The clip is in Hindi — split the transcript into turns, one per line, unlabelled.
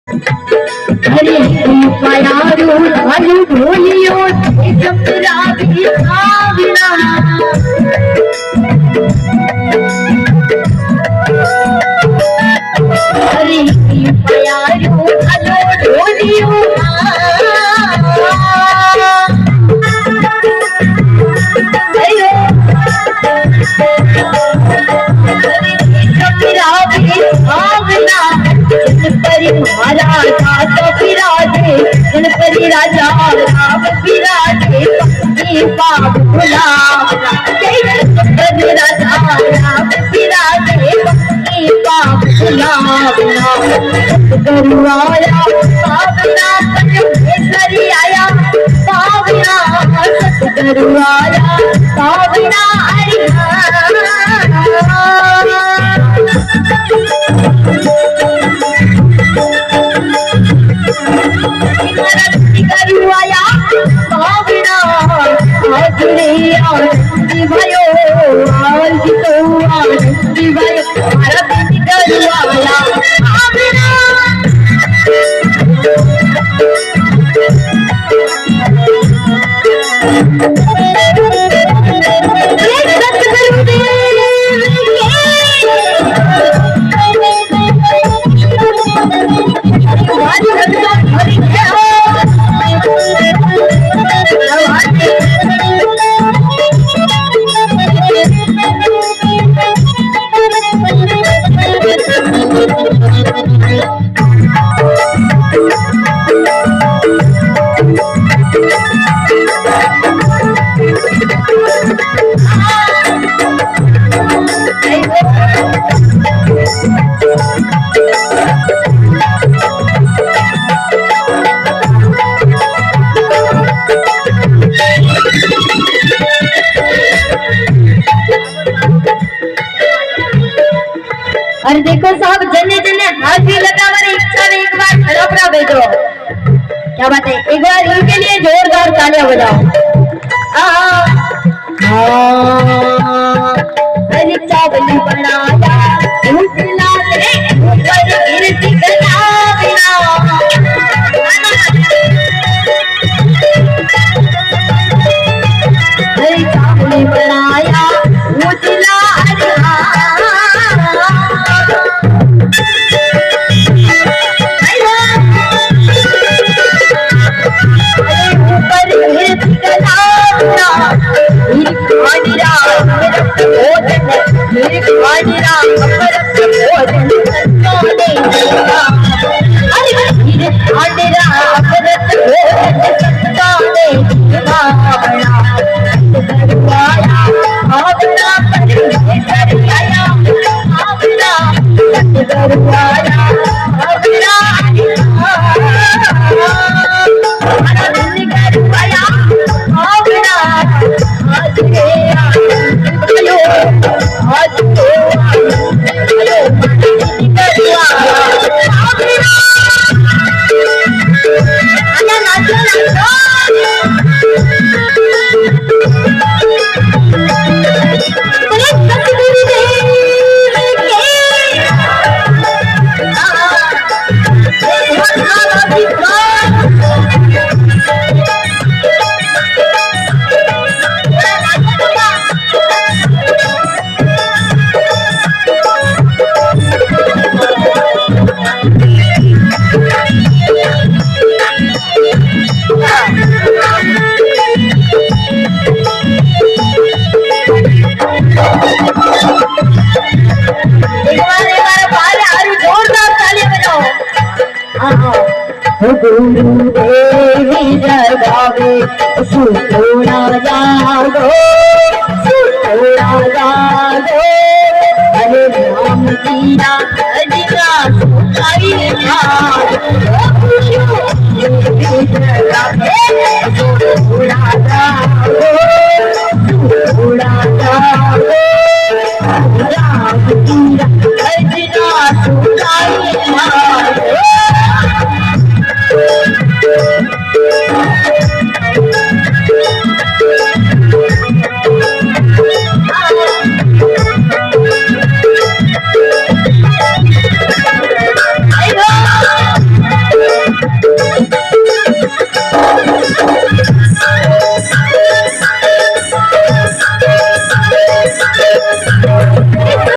हरे पयारू आलू ढोलियो चपरा भी आवना हरे पयारू आलू ढोलियो महाराजा तो विराजे गणपति राजा राम विराजे बाप गुलाब गणपति राजा राम विराजे बाप गुलाब गरुआया पावना पंचेश्वरी आया पावना सतगरुआया पावना और देखो साहब जने जने हाथी लगाने इच्छा में एक बार खड़ा खड़ा भेजो। क्या बात है, एक बार इनके लिए जोरदार तालियां बजाओ। हरी चावल बनाया दूध लाले ऊपर गिरती गलाविया हरी चावल बनाया दूध लाले देवी जगावे सुतोड़ा जागो हरे राम जीरा जीरा सुखाई देवी जगावे सुतोड़ा जागो